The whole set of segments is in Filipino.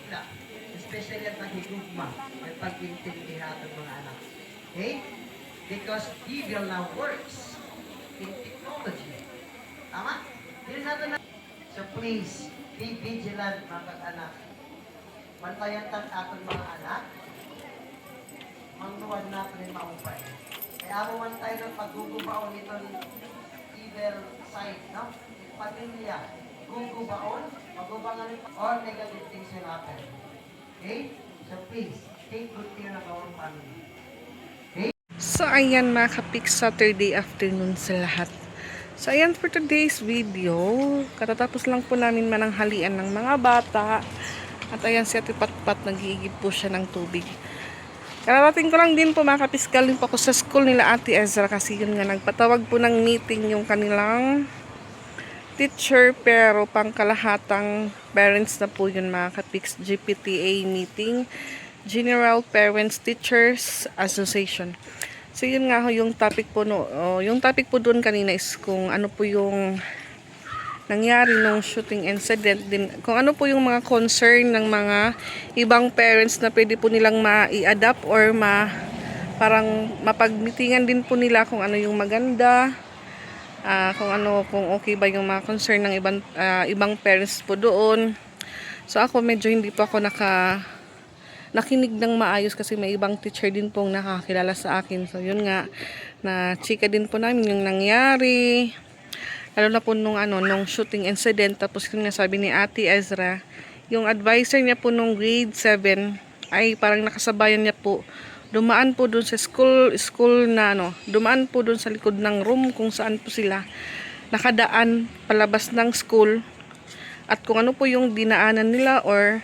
sila. Especially at naghihugma at pag-intindihan ng mga anak. Okay? Because evil now works in technology. Tama? Yun natin na. So please, be vigilant mga anak. Bantayan tan aton mga anak. Mangnuwan natin yung maupay. Kaya mo man tayo ng paggugubaon nito ni evil side, no? Pamilya, gugubaon, magubangan or negative things will happen. Okay? So please, take good care of our family. Okay? So ayan mga kapik, Saturday afternoon sa lahat. So ayan for today's video. Katatapos lang po namin mananghalian ng mga bata. At ayan si Ate Patpat, nag-iigib po siya ng tubig. Kararating ko lang din po mga kapis, galing po ako sa school nila Ate Ezra kasi yun nga nagpatawag po ng meeting yung kanilang teacher, pero pangkalahatang parents na po yun mga kapiks. GPTA meeting, General Parents Teachers Association. So yun nga ho yung topic po yung topic po doon kanina is kung ano po yung nangyari nung shooting incident, din kung ano po yung mga concern ng mga ibang parents na pwede po nilang ma-i-adapt or parang mapagmitingan din po nila kung ano yung maganda, kung okay ba yung mga concern ng ibang parents po doon. So ako medyo hindi po ako nakinig ng maayos kasi may ibang teacher din pong nakakilala sa akin. So yun nga, na chika din po namin yung nangyari. Lalo na po nung shooting incident. Tapos yung nasabi ni Ate Ezra, yung advisor niya po nung grade 7 ay parang nakasabayan niya po. Dumaan po dun sa school na dumaan po dun sa likod ng room kung saan po sila nakadaan palabas ng school. At kung ano po yung dinaanan nila or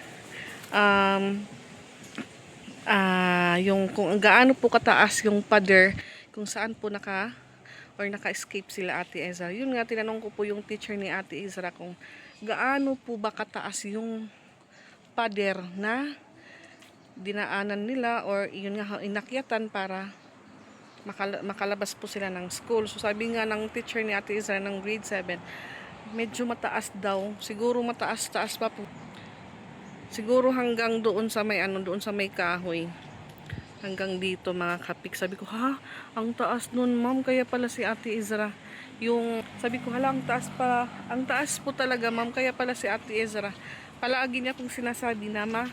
yung kung gaano po kataas yung pader kung saan po naka-escape sila Ate Ezra. Yun nga, tinanong ko po yung teacher ni Ate Ezra kung gaano po ba kataas yung pader na dinaanan nila or yun nga inakyatan para makalabas po sila ng school. So sabi nga ng teacher ni Ate Ezra ng grade 7, medyo mataas daw. Siguro mataas-taas pa po. Siguro hanggang doon sa may kahoy. Hanggang dito mga kapik. Sabi ko, ha? Ang taas nun, ma'am. Kaya pala si Ate Ezra. Sabi ko, hala, ang taas pa. Ang taas po talaga, ma'am. Kaya pala si Ate Ezra. Palagi niya pong sinasabi na,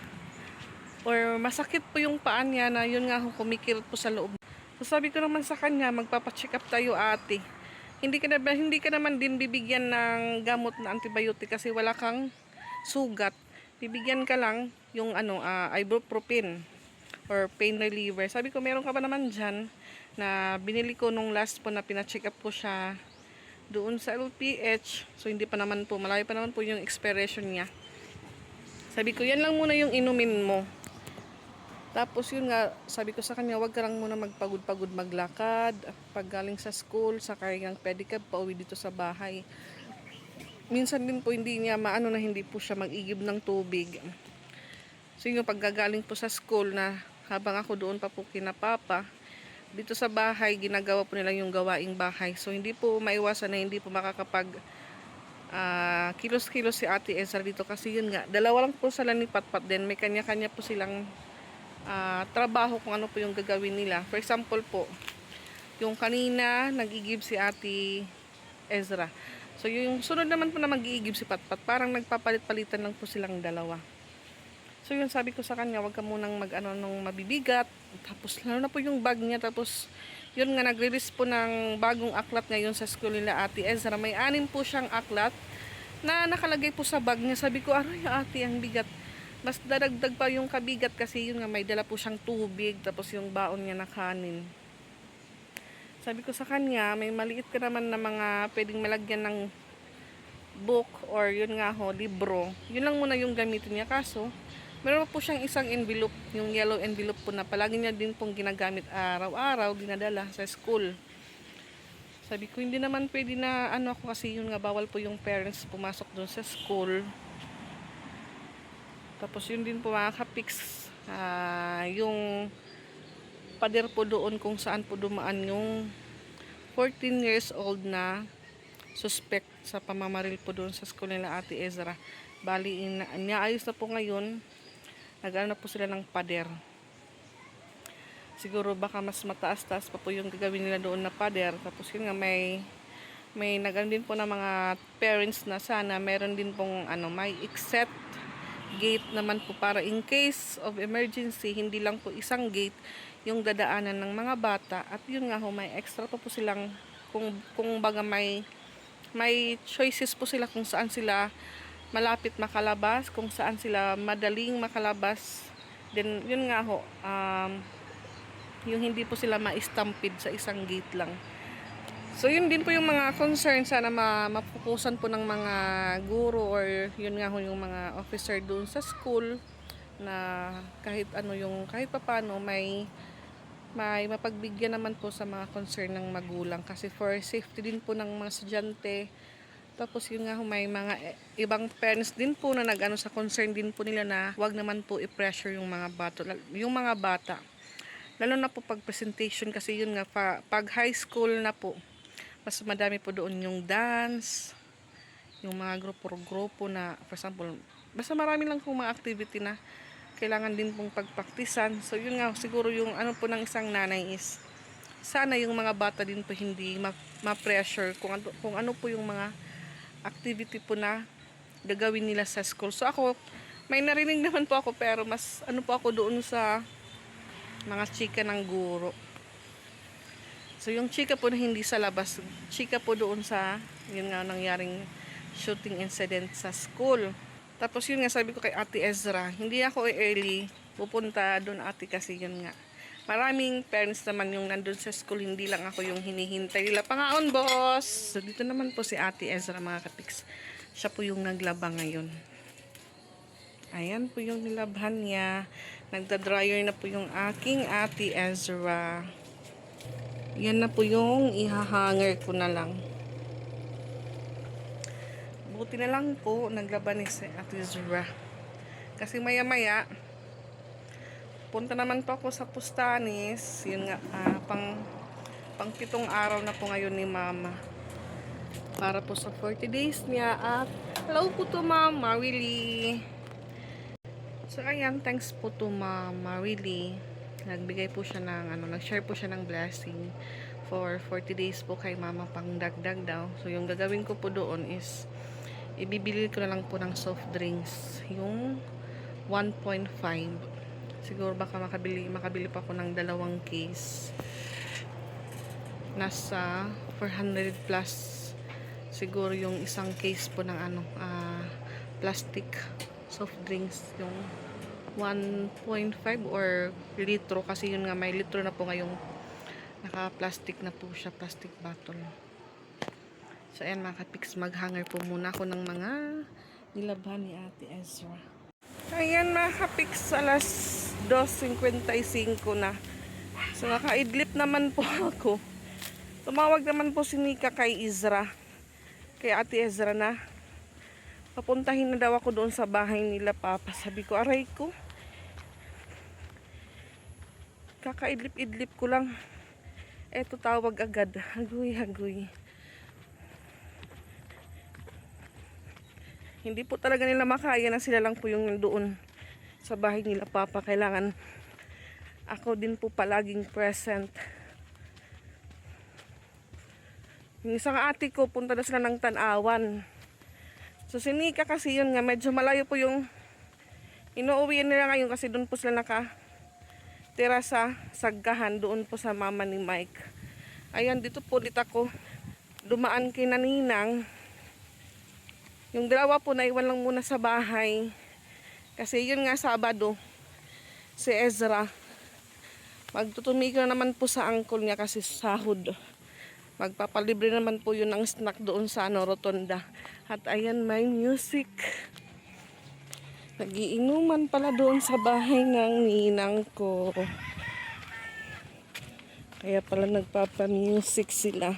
or masakit po yung paan niya na yun nga, kumikirot po sa loob. So sabi ko naman sa kanya, magpapacheck up tayo ate. Hindi ka naman din bibigyan ng gamot na antibiotic kasi wala kang sugat. Bibigyan ka lang yung ibuprofen or pain reliever. Sabi ko, meron ka ba naman dyan na binili ko nung last po na pina-check up ko siya doon sa LPH. So hindi pa naman po, malayo pa naman po yung expiration niya. Sabi ko, yan lang muna yung inumin mo. Tapos yun nga, sabi ko sa kanya, wag ka lang muna magpagod-pagod maglakad. Pag galing sa school, sakay ng pedicab, pauwi dito sa bahay. Minsan din po hindi niya na hindi po siya mag-igib ng tubig. So yung paggagaling po sa school na habang ako doon pa po kina Papa, dito sa bahay, ginagawa po nila yung gawaing bahay. So hindi po maiwasan na hindi po makakapag kilos-kilos si Ate Ezra dito kasi yun nga, dalawa lang po sila ni Patpat din. May kanya-kanya po silang trabaho kung ano po yung gagawin nila. For example po, yung kanina nag-igib si Ate Ezra. So yung sunod naman po na mag-iigib si Patpat, parang nagpapalit-palitan lang po silang dalawa. So yun, sabi ko sa kanya, wag ka munang nung mabibigat. Tapos lalo na po yung bag niya. Tapos yun nga, nagre-release po ng bagong aklat ngayon sa school nila Ate Ezra. May 6 po siyang aklat na nakalagay po sa bag niya. Sabi ko, aray ate, ang bigat. Mas dadagdag pa yung kabigat kasi yun nga, may dala po siyang tubig. Tapos yung baon niya na kanin. Sabi ko sa kanya, may maliit ka naman na mga pwedeng malagyan ng book or yun nga libro. Yun lang muna yung gamitin niya. Kaso meron po siyang isang envelope, yung yellow envelope po na palagi niya din pong ginagamit araw-araw, dinadala sa school. Sabi ko, hindi naman pwede na ako kasi yun nga, bawal po yung parents pumasok doon sa school. Tapos yun din po mga kapiks, yung pader po doon kung saan po dumaan yung 14 years old na suspect sa pamamaril po doon sa school nila Ate Ezra. Bali, inaayos na po ngayon. Nag-ano na po sila ng pader. Siguro baka mas mataas-taas pa po yung gagawin nila doon na pader. Tapos yun nga, may nagano din po na mga parents na sana meron din pong may exit gate naman po para in case of emergency, hindi lang po isang gate yung dadaanan ng mga bata. At yun nga ho, may extra pa po silang kung baga may choices po sila kung saan sila malapit makalabas, kung saan sila madaling makalabas. Then yun nga ho, yung hindi po sila ma-stampede sa isang gate lang. So yun din po yung mga concern, sana mapupusan po ng mga guro or yun nga ho yung mga officer doon sa school na kahit kahit papaano may mapagbigyan naman po sa mga concern ng magulang, kasi for safety din po ng mga estudyante. Tapos yun nga ho, may mga ibang parents din po na sa concern din po nila na wag naman po i-pressure yung mga bata. Lalo na po pag presentation, kasi yun nga pag high school na po, mas madami po doon yung dance, yung mga grupo-grupo na, for example, basta marami lang pong mga activity na kailangan din pong pagpraktisan. So yun nga, siguro yung po ng isang nanay is, sana yung mga bata din po hindi ma-pressure kung ano po yung mga activity po na gagawin nila sa school. So ako, may narinig naman po ako, pero mas po ako doon sa mga chika ng guro. So yung chika po na hindi sa labas, chika po doon sa yun nga nangyaring shooting incident sa school. Tapos yun nga, sabi ko kay Ate Ezra, hindi ako early pupunta doon ate, kasi yun nga, maraming parents naman yung nandun sa school, hindi lang ako yung hinihintay nila. Pangaon, boss! So dito naman po si Ate Ezra, mga kapiks. Siya po yung naglaba ngayon. Ayan po yung nilabhan niya. Nagda-dryer na po yung aking Ate Ezra. Yan na po yung ihahanger ko na lang. Buti na lang po naglaba ni si Ate Ezra. Kasi maya-maya, punta naman po ako sa Pustanis. Yun nga, pang 7 araw na po ngayon ni Mama. Para po sa 40 days niya. At hello po to Mama Willie. So ayan, thanks po to Mama Willie. Nagbigay po siya ng nag-share po siya ng blessing for 40 days po kay Mama, pang dagdag daw. So yung gagawin ko po doon is ibibili ko na lang po ng soft drinks, yung 1.5. Siguro baka makabili pa ako ng 2 case. Nasa 400 plus siguro yung isang case po ng plastic soft drinks, yung 1.5 or litro, kasi yun nga may litro na po ngayong naka-plastic na po siya, plastic bottle. So ayan mga kapiks, maghanger po muna ako ng mga nilabhan ni Ate Ezra. Ayan mga kapiks, alas 2:55 na. So nakaidlip naman po ako. Tumawag naman po si Nika kay Ate Ezra na papuntahin na daw ako doon sa bahay nila Papa. Sabi ko, aray ko, kakaidlip-idlip ko lang, eto tawag agad. Hagoy. Hindi po talaga nila makaya na sila lang po yung doon sa bahay nila Papa. Kailangan ako din po palaging present. Yung isang ate ko, punta na sila ng Tanawan. So si Nika kasi yun nga, medyo malayo po yung inuuwian nila ngayon, kasi doon po sila nakatira sa Saggahan, doon po sa mama ni Mike. Ayan, dito po ako dumaan kay Naninang. Yung dalawa po naiwan lang muna sa bahay, kasi yun nga Sabado si Ezra magtutumigil naman po sa uncle niya, kasi sahod. Magpapalibre naman po yun ng snack doon sa Rotonda. At ayan, may music. Nagiinuman pala doon sa bahay ng ninang ko. Kaya pala nagpapa-music sila.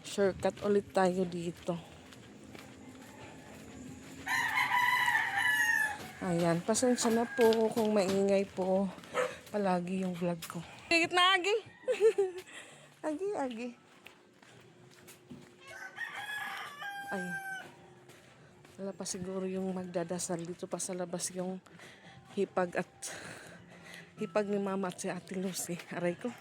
Shortcut ulit tayo dito. Ayan, pasensya na po kung maingay po palagi yung vlog ko. Higit na, Agi. Agi. Ay. Wala pa siguro yung magdadasal. Dito pa sa labas yung hipag ni Mama at si Ate Lucy. Aray ko.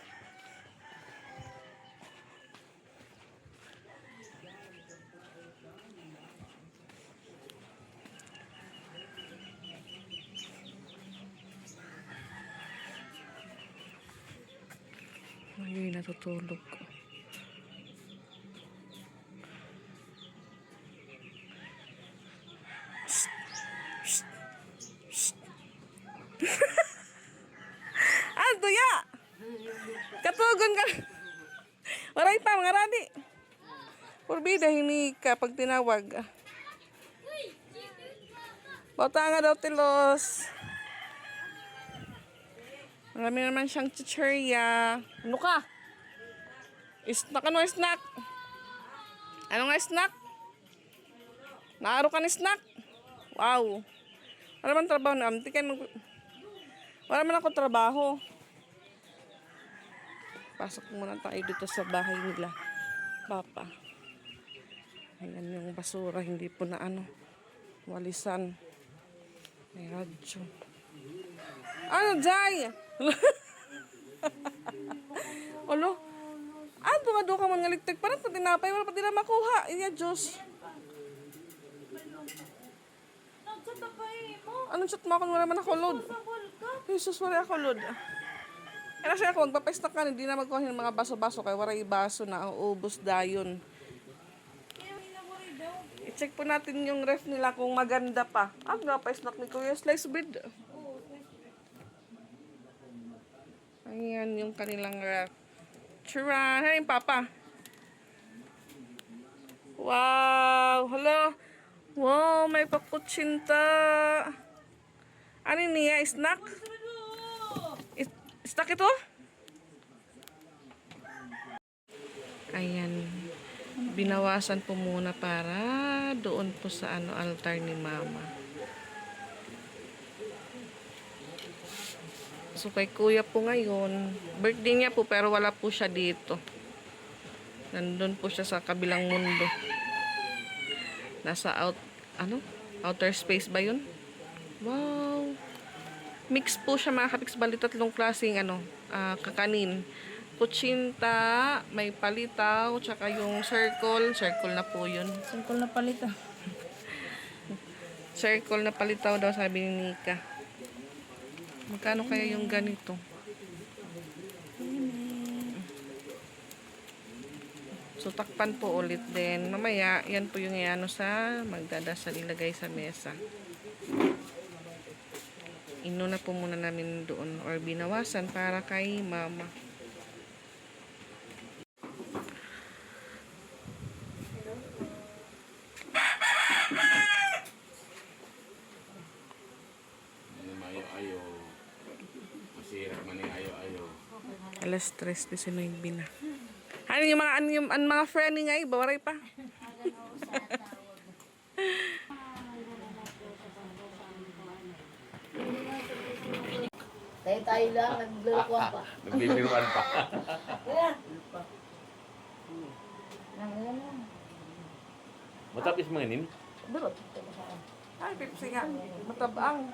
Ay, natutulog ko. Ah, tuya! Katugon ka! Waray pa, mga radi. Purbida, hini ka pag tinawag. Bota nga daw, Tilos. Marami naman siyang chichirya. Ano ka? Snack, ano snack? Ano nga snack? Naaro ka ni snack? Wow. Wala man trabaho na. Wala man ako trabaho. Pasok muna tayo dito sa bahay nila. Papa. Ayan yung basura. Hindi po na walisan. May radyo. Ano, Jai? Olo? Tunga ka man nga ligtig. Parang pati tinapay. Wala pati na makuha. Iya, Diyos. Anong chat mo ako? Wala man ako load. Jesus, wala ako load. Kaya siya ako, magpapaistak ka, hindi na magkuha ng mga baso-baso kaya waray baso na uubos dayon. I-check po natin yung ref nila kung maganda pa. Nagpapaistak ni Kuya Slice bread. Ayan yung kanilang ref. Charan! Hey, Papa! Wow! Hello! Wow! May pakutsinta! Ano niya? Snack? Snack ito? Ayan. Binawasan po muna para doon po sa altar ni Mama. So kay Kuya po ngayon, birthday niya po pero wala po siya dito. Nandun po siya sa kabilang mundo. Nasa outer space ba yun? Wow! Mix po siya mga kapiks, bali tatlong klaseng kakanin. Kutsinta, may palitaw, tsaka yung circle. Circle na po yun. Singkol na palita. Circle na palitaw daw sabi ni Nika. Magkano kaya yung ganito? So, takpan po ulit din. Mamaya, yan po yung sa magdadasal ilagay sa mesa. Inuna po muna namin doon or binawasan para kay Mama. Ayo-ayo. Masira man yung ayo-ayo. Alas 3:19 na. Ano yung mga friend ni ngay, bawaray pa. Tayo lang, naglulukuhan pa. Nagbibiruan pa. Kaya. Nangilan lang. Matapis mga nin. Durot. Ay, Pepsi nga. Matabang.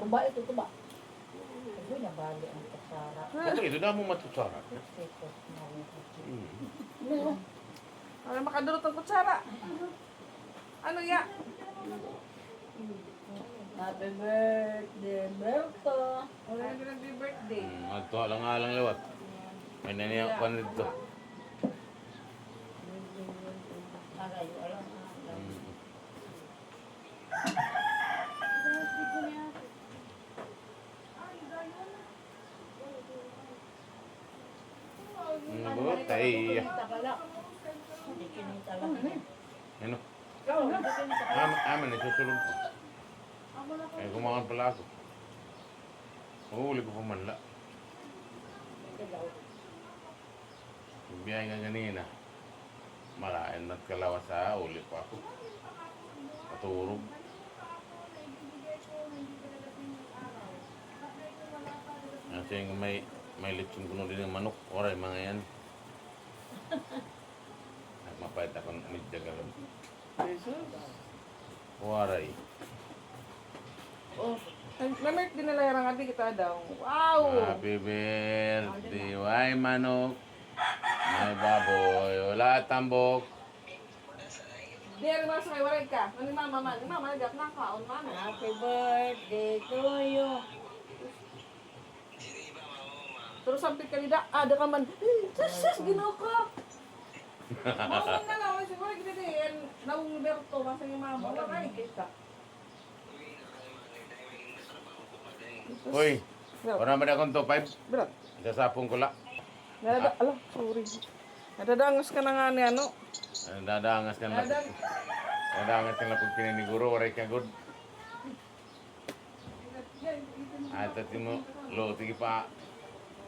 Tuba ito, tuba. Sabi na bali ang kasara. Ito, ito na mo matutsara. Para makadurot ang kutsara. Ano ya? Happy birthday, Berto. Wala na nag-birthday. Ato, alang-alang lewat. May naniyak pa nito. Agayo, alam. Butay. Hindi kinita lang. Ano? Ikaw, hindi kinita. Aman, nasusulog ko. Ay, kumakan pala ako. Mahuli ko pa manla. Biyay nga ganina. Malayan at kalawa sa uli pa ako. Paturog. Kasi yung may lechon kuno din ng manok. Oray, mga yan. Mapait ako ng medya galon. Jesus. Waray. Oh, na-meet din nila yung ati kita daw. Wow! Happy birthday. Why manok? May baboy. Wala tambok. Di, ano ba sa kayo? Waray ka. Ano ni mama man? Ni mama, nagap na kaon, mama. Happy birthday to you. Pero sampit ka ni da, ada ka man. Sus, ginaw ka. Mama na lang, siguro kita din. Naung Berto, masa ni mama. Waray kita. Uy, wala naman akong to 5. Berat. Sasapong ko la. Ala, sorry. Nadadangos ka na nga ni ano. Dadangas ka na. Dadangas ka na pag pininiguro. Waray ka good. At mo, lo, tigi pa.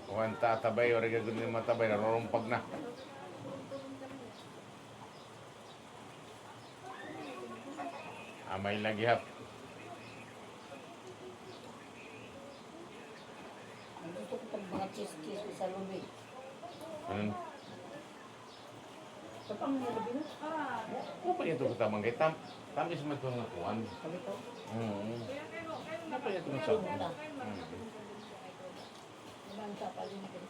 Kung tatabay, waray ka good ni matabay. Narurumpag na. Amay lagi hap. Gusto ko pag mga cheese sa lubig. Ano? Sa pang nilabing? Ano pa ito katamang kay tamis man itong nakuhan. Kami to. Ano pa ito ng sabon? Ibang sapal din natin.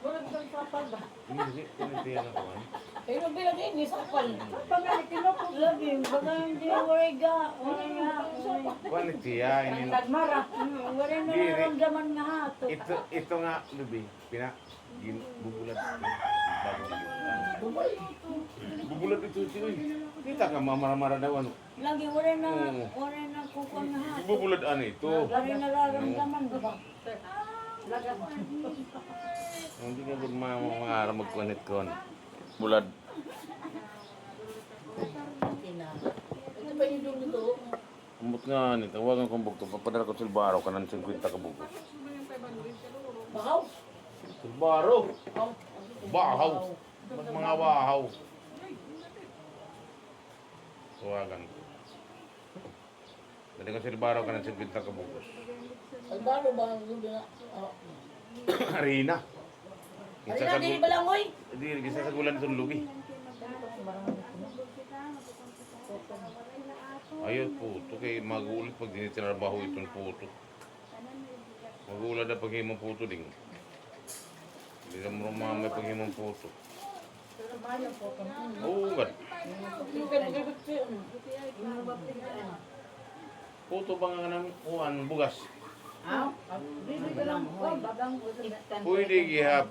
Walang kang sapal ba? Hindi yan nakuhan. Pero bilang ini sapal. Pagkali kinopos labing. Baka hindi wariga. Quality ya. Nagmara. Wala na Diri. naramdaman nga hato. Ito nga, Lubi, bubulat. Bubulat ito siya. Kita ka mamara-mara daw ano. Lagi wala na kukuha nga hato. Bubulat ano ito. Wala na nararamdaman ba? Laga. Hindi ka good mga magkunit-kun. Bulad. Ito pa yung dito. Umot nga nito. Tawagan kong bugto. Papadala ko silbaro ka ng 50 ka bugos. Bahaw. Silbaro! Bahaw! Mas mga bahaw. Tawagan ko. Pwede ko silbaro ka ng 50 ka bugos. Albaro ba ang lubi na? Harina. Harina din balangoy. Hindi, isa sa gulan itong lubi. Ayun puto, kay magulit pag dinitrabaho itong puto. Magulat na pag himong puto ding. Hindi na mo mamay pag himong puto. Oo, gad. Puto ba nga ng uwan, bugas? Bibi ka lang. Babang. Pwede gihap.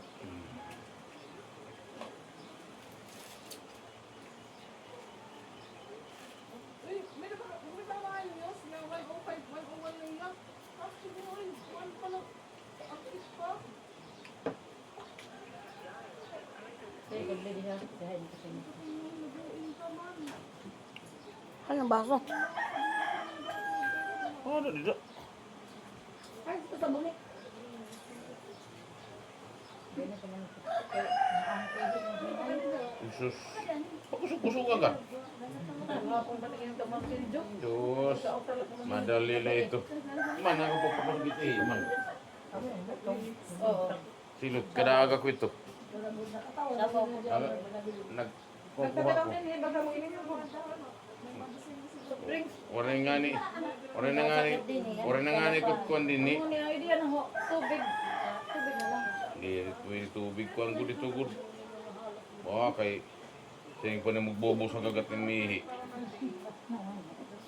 Anong baso? Ano dito? Ay, ito sa bumi. Isus. Pagkusog-kusog ka ka. Diyos. Madali na ito. Man, ako papapagit eh. Man. Silot, kadaaga ko ito. Nagkukuha ko. Oray nga ni kutkuhan din ni. Tubig. Tubig na lang. Hindi, tubig ko ang gud ito gud. Baka kay sayang pa na magbobo sa kagat ng mihi.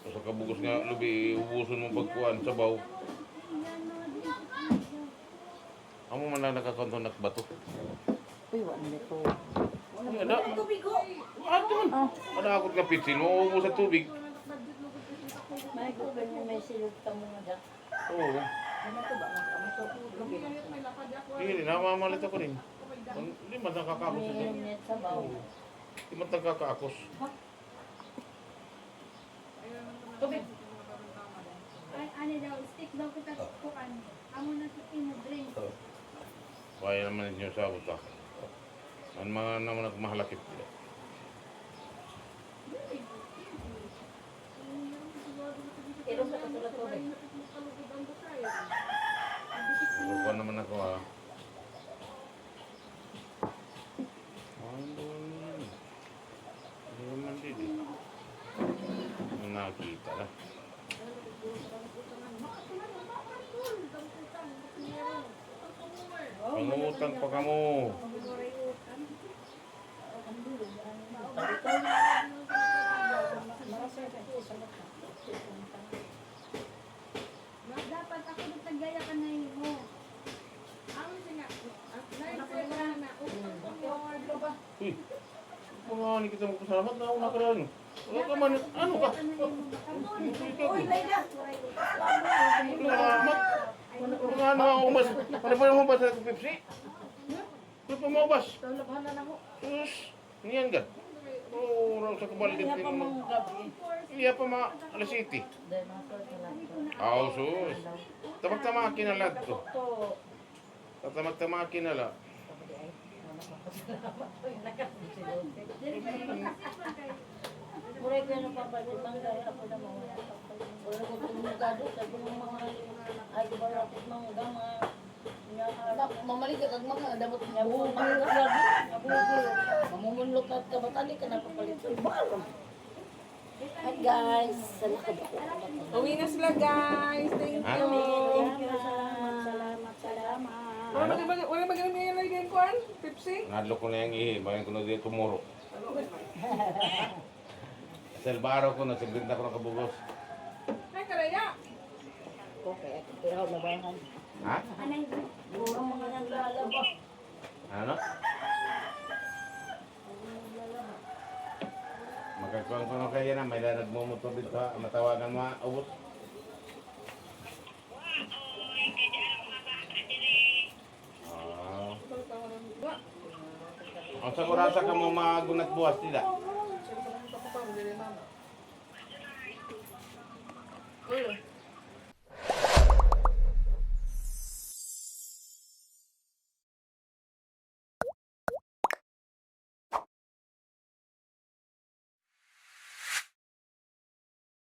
Sa kabugos nga lubi, ubuson mo pagkuhan sa baw. Amo man lang nakakontonak ba to? Uy, wala nito. Ada. Tubig ko. Ato man. Ada ako nga pitsin mo ubo sa tubig. May tubig mo may silog ka mo nga. Oo. Ano to ba? Ano to? Tubig. Hindi, namamalit ako rin. Hindi man nakakakos ito. Minit sa baw. Hindi man nakakakos. Tubig. Ay, ano daw, stick daw kita kukan. Amo na sa drink. Kaya naman ninyo sa utak. Ang mga naman nagmahalakit nila. Pero sa katulad tubig. Lupa naman ako ha. Ano yun? Hindi naman dito. makita na. Pangutang pa ka mo. Dapat ako nagtagaya ka na yun mo. Ang singa, na na, Uy, mga ni kita magpasalamat na una ka rin. Wala ka man, ano ka? Uy, Layla! Salamat. Mga ano ang umas. Ano pa yung umas sa Pepsi? Ano pa mga ubas? Labanan ako. Sus, niyan ka. Oo, raw sa kabalikat Kaya pa din mo. mong gabi. Iya pa mga alas 7. Dahil mga salamat. Aw, sus. Tamag-tamag kinalad to. To. Tamag-tamag kinala. Sabi ay, salamat po yung nakasisilog. Mura ko yung papalitang dahil ako na mga wala ko tumugado. Sabi ng mga ay ko ba rapit mga gama. Mamalikat ang mga damot niya. Mamumunlok at kabatali ka na papalitan. Hi guys, salamat ako. Uwi na sila guys. Thank Ha? you. Salamat. Wala magaling ngayon lang yung kuhan? Pepsi? Ngadlo ko na yung ihi. Bayan ko na dito tumuro. Selbaro ko na. Siglinta ko na kabugos. Ay, karaya. Okay, pero labahan. Ha? Puro mga naglalaba. Ano? Magkakuhan ko na kaya na. May nagmumotor dito ha. Matawagan mo ha. Ubus. Ang sagurasa ka mo magunat buwas nila.